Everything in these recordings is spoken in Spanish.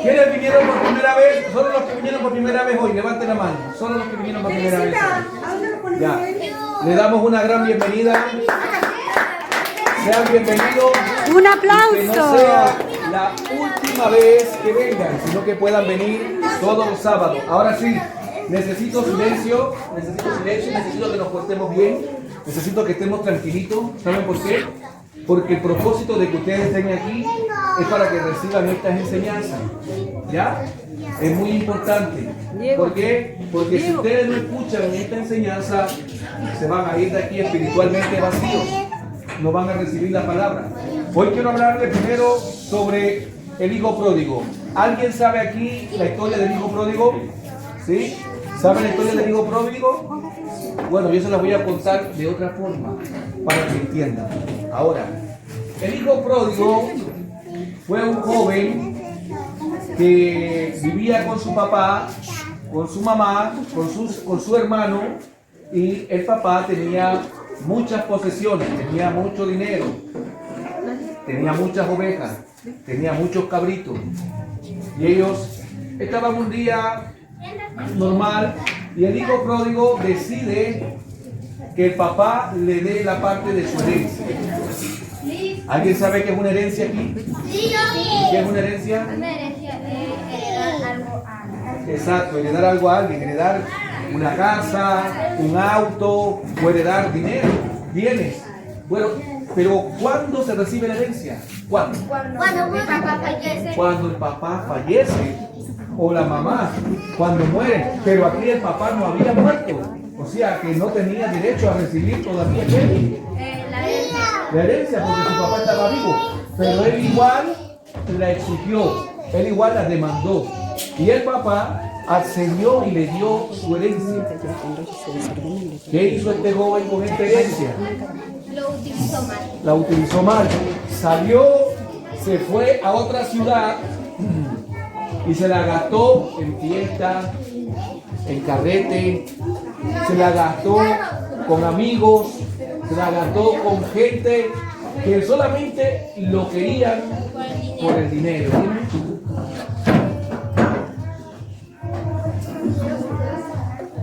¿Quiénes vinieron por primera vez? Solo los que vinieron por primera vez hoy, levanten la mano. Solo los que vinieron por primera vez hoy. Ya. Le damos una gran bienvenida. Sean bienvenidos. Un aplauso. Que no sea la última vez que vengan, sino que puedan venir todos los sábados. Ahora sí, necesito silencio, necesito que nos portemos bien, necesito que estemos tranquilitos. ¿Saben por qué? Porque el propósito de que ustedes estén aquí es para que reciban estas enseñanzas. ¿Ya? Es muy importante. ¿Por qué? Porque si ustedes no escuchan esta enseñanza, se van a ir de aquí espiritualmente vacíos. No van a recibir la palabra. Hoy quiero hablarles primero sobre el hijo pródigo. ¿Alguien sabe aquí la historia del hijo pródigo? ¿Sí? ¿Saben la historia del hijo pródigo? Bueno, yo se la voy a contar de otra forma para que entiendan. Ahora, el hijo pródigo fue un joven que vivía con su papá, con su mamá, con su hermano, y el papá tenía muchas posesiones, tenía mucho dinero, tenía muchas ovejas, tenía muchos cabritos, y ellos estaban un día normal y el hijo pródigo decide que el papá le dé la parte de su herencia. ¿Alguien sabe qué es una herencia aquí? ¿Qué es una herencia? Una herencia es heredar algo a alguien. Exacto, heredar algo a alguien, heredar una casa, un auto, o heredar dinero, bienes. Bueno, pero ¿cuándo se recibe la herencia? ¿Cuándo? Cuando el papá fallece. Cuando el papá fallece o la mamá, cuando muere. Pero aquí el papá no había muerto, o sea que no tenía derecho a recibir todavía La herencia. la herencia porque su papá estaba vivo. Pero él igual la exigió, él igual la demandó. Y el papá accedió y le dio su herencia. ¿Qué hizo este joven con esta herencia? Lo utilizó mal. La utilizó mal. Salió, se fue a otra ciudad y se la gastó en fiesta, en carrete, se la gastó con amigos, se la gastó con gente que solamente lo querían por el dinero.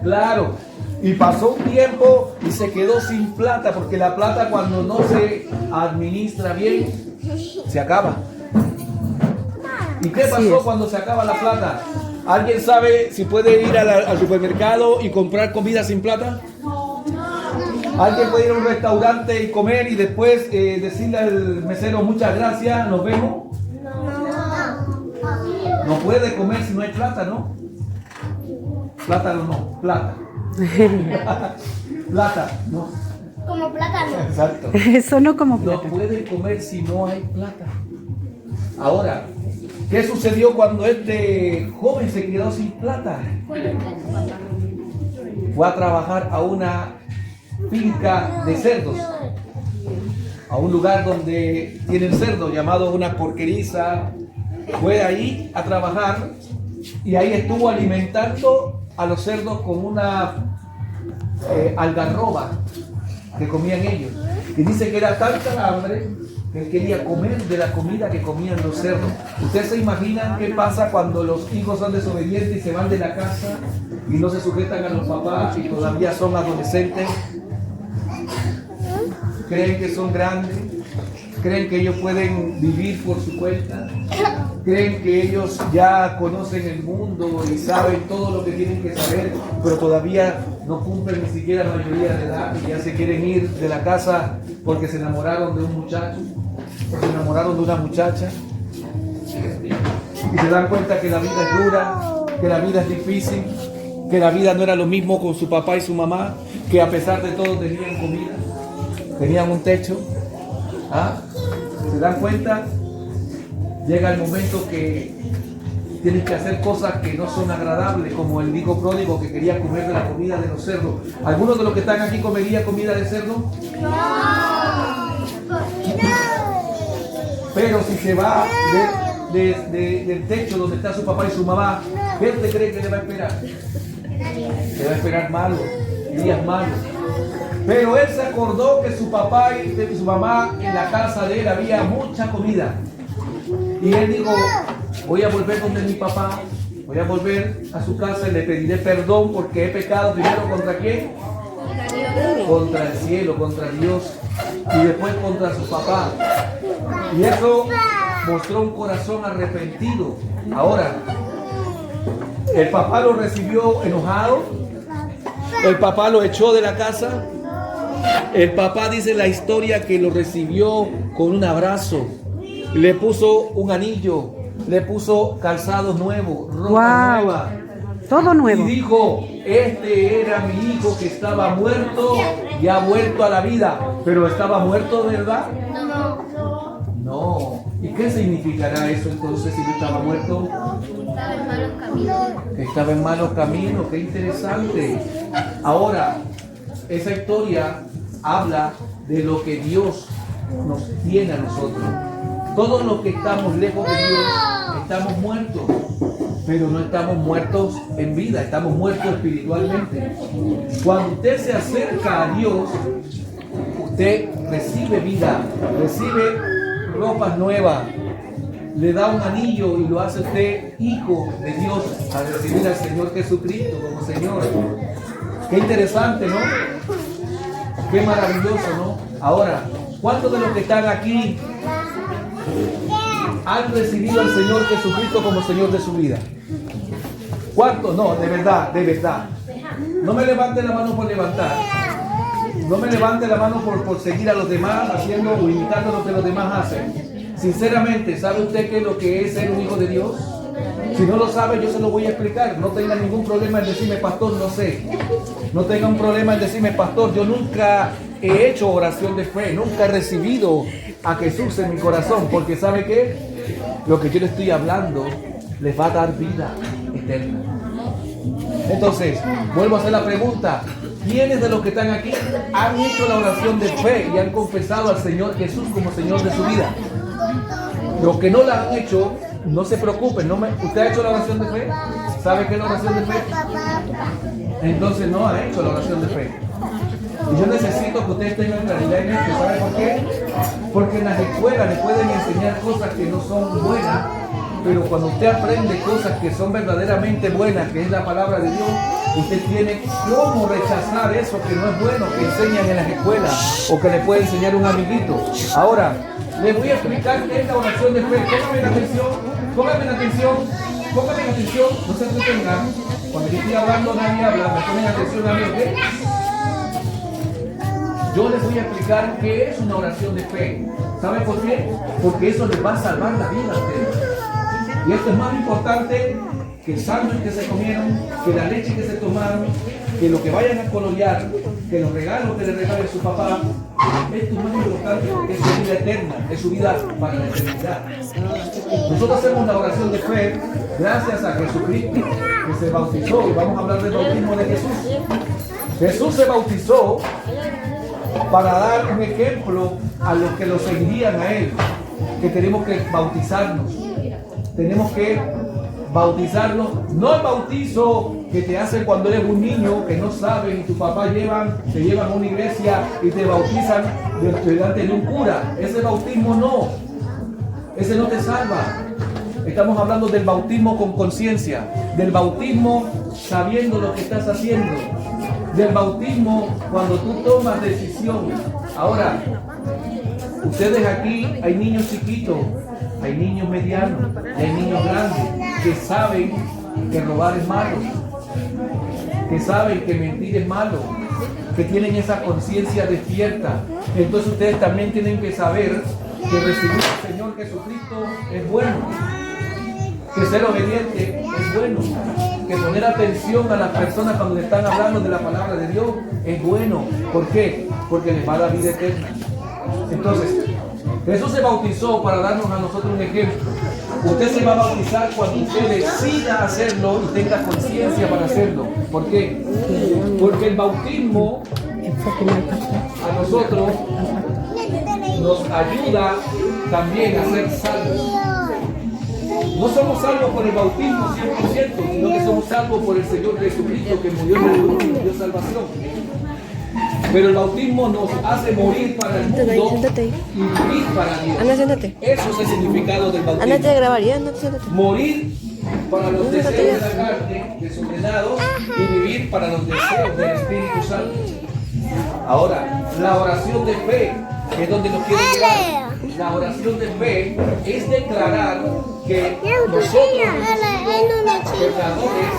Claro, y pasó un tiempo y se quedó sin plata, porque la plata cuando no se administra bien, se acaba. ¿Y qué pasó cuando se acaba la plata? ¿Alguien sabe si puede ir al supermercado y comprar comida sin plata? ¿Alguien puede ir a un restaurante y comer y después decirle al mesero muchas gracias, nos vemos? No puede comer si no hay plata, ¿no? Plátano no, plata. Plata, no. Como plátano. Exacto. Eso no como No plata. puede comer si no hay plata. Ahora, ¿qué sucedió cuando este joven se quedó sin plata? Fue a trabajar a una finca de cerdos, a un lugar donde tienen cerdos llamado una porqueriza. Fue ahí a trabajar y ahí estuvo alimentando a los cerdos con una algarroba que comían ellos. Y dice que era tanta la hambre que él quería comer de la comida que comían los cerdos. ¿Ustedes se imaginan qué pasa cuando los hijos son desobedientes y se van de la casa y no se sujetan a los papás y todavía son adolescentes? ¿Creen que son grandes? ¿Creen que ellos pueden vivir por su cuenta? ¿Creen que ellos ya conocen el mundo y saben todo lo que tienen que saber, pero todavía no cumplen ni siquiera la mayoría de edad y ya se quieren ir de la casa porque se enamoraron de un muchacho, porque se enamoraron de una muchacha? Y se dan cuenta que la vida es dura, que la vida es difícil, que la vida no era lo mismo con su papá y su mamá, que a pesar de todo tenían comida, tenían un techo. ¿Ah? ¿Se dan cuenta? Llega el momento que tienes que hacer cosas que no son agradables, como el hijo pródigo que quería comer de la comida de los cerdos. ¿Algunos de los que están aquí comería comida de cerdo? Pero si se va del techo donde está su papá y su mamá, ¿qué usted cree que le va a esperar? Le va a esperar malo, días malos. Pero él se acordó que su papá y su mamá en la casa de él había mucha comida. Y él dijo, voy a volver donde mi papá, voy a volver a su casa y le pediré perdón porque he pecado primero contra quién, contra el cielo, contra Dios y después contra su papá. Y eso mostró un corazón arrepentido. Ahora, el papá lo recibió enojado, el papá lo echó de la casa. El papá dice la historia que lo recibió con un abrazo, le puso un anillo, le puso calzados nuevos, ropa nueva. Todo nuevo. Y dijo, este era mi hijo que estaba muerto y ha vuelto a la vida. Pero ¿estaba muerto de verdad? No. ¿Y qué significará eso entonces si no estaba muerto? Estaba en malos caminos. Que estaba en malos caminos, qué interesante. Ahora, esa historia habla de lo que Dios nos tiene a nosotros. Todos los que estamos lejos de Dios estamos muertos, pero no estamos muertos en vida, estamos muertos espiritualmente. Cuando usted se acerca a Dios, usted recibe vida, recibe ropas nuevas, le da un anillo y lo hace usted hijo de Dios al recibir al Señor Jesucristo como Señor. Qué interesante, ¿no? Qué maravilloso, ¿no? Ahora, ¿cuántos de los que están aquí han recibido al Señor Jesucristo como Señor de su vida? ¿Cuántos? No, de verdad, de verdad. No me levante la mano por levantar. No me levante la mano por seguir a los demás haciendo o imitando lo que los demás hacen. Sinceramente, ¿sabe usted qué es lo que es ser un hijo de Dios? Si no lo sabe, yo se lo voy a explicar. No tenga ningún problema en decirme, pastor, no sé. No tenga un problema en decirme, pastor, yo nunca he hecho oración de fe, nunca he recibido a Jesús en mi corazón, porque ¿sabe qué? Lo que yo le estoy hablando les va a dar vida eterna. Entonces, vuelvo a hacer la pregunta. ¿Quiénes de los que están aquí han hecho la oración de fe y han confesado al Señor Jesús como Señor de su vida? Los que no la han hecho, no se preocupen. ¿Usted ha hecho la oración de fe? ¿Sabe qué es la oración de fe? Entonces no ha hecho la oración de fe. Y yo necesito que ustedes tengan claridad en esto. ¿Sabe por qué? Porque en las escuelas le pueden enseñar cosas que no son buenas, pero cuando usted aprende cosas que son verdaderamente buenas, que es la palabra de Dios, usted tiene cómo rechazar eso que no es bueno, que enseñan en las escuelas o que le puede enseñar un amiguito. Ahora, les voy a explicar qué es la oración de fe. Pónganme la atención, pónganme la atención, pónganme la atención, no se entretengan. Cuando yo estoy hablando, nadie habla, me ponen atención a mí, ¿ok? Yo les voy a explicar qué es una oración de fe. ¿Saben por qué? Porque eso les va a salvar la vida a ustedes. Y esto es más importante que el sándwich que se comieron, que la leche que se tomaron, que lo que vayan a colorear, que los regalos que le regale su papá. Esto es más importante porque es su vida eterna, es su vida para la eternidad. Nosotros hacemos la oración de fe gracias a Jesucristo, que se bautizó, y vamos a hablar del bautismo de Jesús. Jesús se bautizó para dar un ejemplo a los que lo seguirían a Él, que tenemos que bautizarnos. Tenemos que bautizarnos, no el bautizo que te hacen cuando eres un niño que no sabes y tu papá te llevan a una iglesia y te bautizan delante de un cura. Ese bautismo no, ese no te salva. Estamos hablando del bautismo con conciencia, del bautismo sabiendo lo que estás haciendo, del bautismo cuando tú tomas decisión. Ahora, ustedes aquí hay niños chiquitos, hay niños medianos y hay niños grandes que saben que robar es malo, que saben que mentir es malo, que tienen esa conciencia despierta. Entonces ustedes también tienen que saber que recibir al Señor Jesucristo es bueno, que ser obediente es bueno, que poner atención a las personas cuando le están hablando de la palabra de Dios es bueno. ¿Por qué? Porque les va a dar vida eterna. Entonces, Jesús se bautizó para darnos a nosotros un ejemplo. Usted se va a bautizar cuando usted decida hacerlo y tenga conciencia para hacerlo. ¿Por qué? Porque el bautismo a nosotros nos ayuda también a ser salvos. No somos salvos por el bautismo 100%, sino que somos salvos por el Señor Jesucristo que murió en la cruz y nos dio salvación. Pero el bautismo nos hace morir para el mundo Siéntate ahí. y vivir para Dios. Ana, siéntate. Eso es el significado del Ana, bautismo. te grabaría. Ana, siéntate. Morir para los deseos de la carne desordenados y vivir para los deseos del Espíritu Santo. Ahora, la oración de fe es donde nos quiere llevar. La oración de fe es declarar que nosotros, pecadores,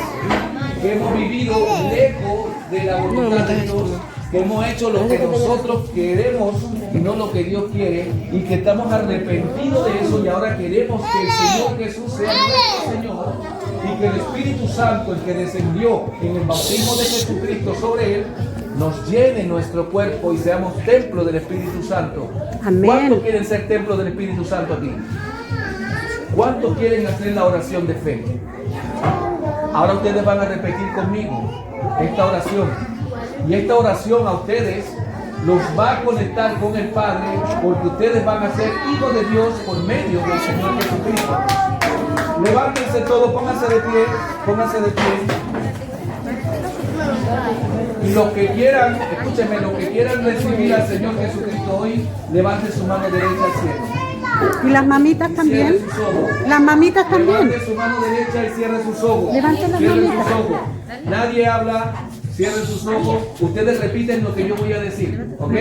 que hemos vivido lejos de la voluntad de Dios, que hemos hecho lo que nosotros queremos y no lo que Dios quiere, y que estamos arrepentidos de eso y ahora queremos que el Señor Jesús sea nuestro Señor y que el Espíritu Santo, el que descendió en el bautismo de Jesucristo sobre él, nos llene nuestro cuerpo y seamos templo del Espíritu Santo. Amén. ¿Cuántos quieren ser templo del Espíritu Santo aquí? ¿Cuántos quieren hacer la oración de fe? Ahora ustedes van a repetir conmigo esta oración. Y esta oración a ustedes los va a conectar con el Padre, porque ustedes van a ser hijos de Dios por medio del Señor Jesucristo. Levántense todos, pónganse de pie, pónganse de pie. Y los que quieran, escúchenme, los que quieran recibir al Señor Jesucristo hoy, levanten su mano derecha al cielo. ¿Y las mamitas también? Cierre sus ojos. Las mamitas también. Levante su mano derecha y cierre sus ojos. Levanten las Cierren manitas. sus ojos. Nadie habla. Cierren sus ojos. Ustedes repiten lo que yo voy a decir. ¿Ok?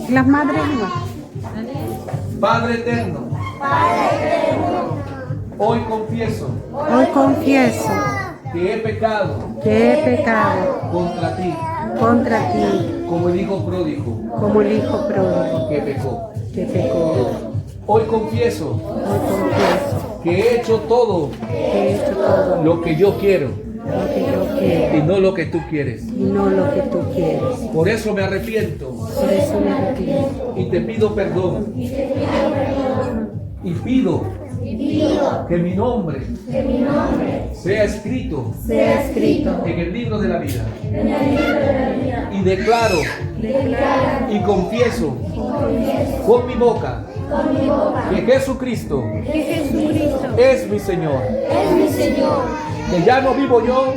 Las madres igual. Padre eterno. Hoy confieso Hoy confieso que he pecado que he pecado contra ti, contra ti como el hijo pródigo como el hijo pródigo que pecó. que pecó. Hoy confieso Hoy confieso que he hecho todo que he hecho todo lo que yo quiero lo que yo quiero y no lo que tú quieres. y no lo que tú quieres. Por eso me arrepiento Por eso me arrepiento y te pido perdón. Y pido que mi nombre sea escrito sea escrito en el libro de la vida. Y declaro y confieso con mi boca que Jesucristo es mi Señor. Que ya no vivo yo,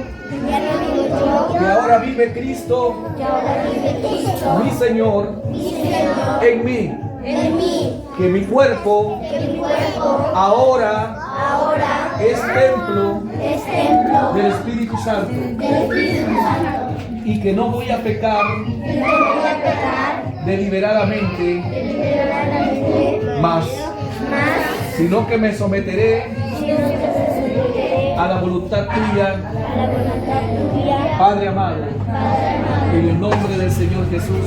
que ahora vive Cristo, mi Señor, en mí. Que mi cuerpo ahora es templo del Espíritu Santo. Y que no voy a pecar deliberadamente más, sino que me someteré a la voluntad tuya, Padre amado, en el nombre del Señor Jesús.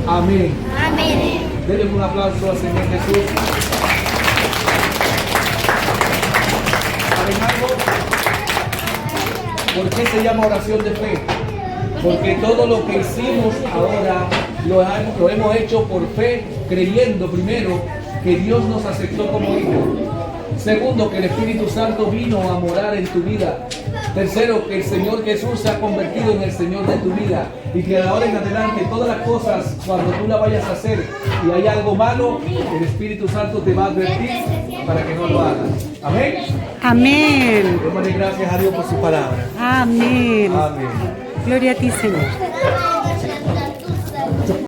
Amén. Denle un aplauso al Señor Jesús. ¿Saben algo? ¿Por qué se llama oración de fe? Porque todo lo que hicimos ahora lo hemos hecho por fe, creyendo primero que Dios nos aceptó como hijos. Segundo, que el Espíritu Santo vino a morar en tu vida. Tercero, que el Señor Jesús se ha convertido en el Señor de tu vida. Y que de ahora en adelante todas las cosas, cuando tú las vayas a hacer y hay algo malo, el Espíritu Santo te va a advertir para que no lo hagas. Amén. Amén. Démosle gracias a Dios por su palabra. Amén. Amén. Gloria a ti, Señor.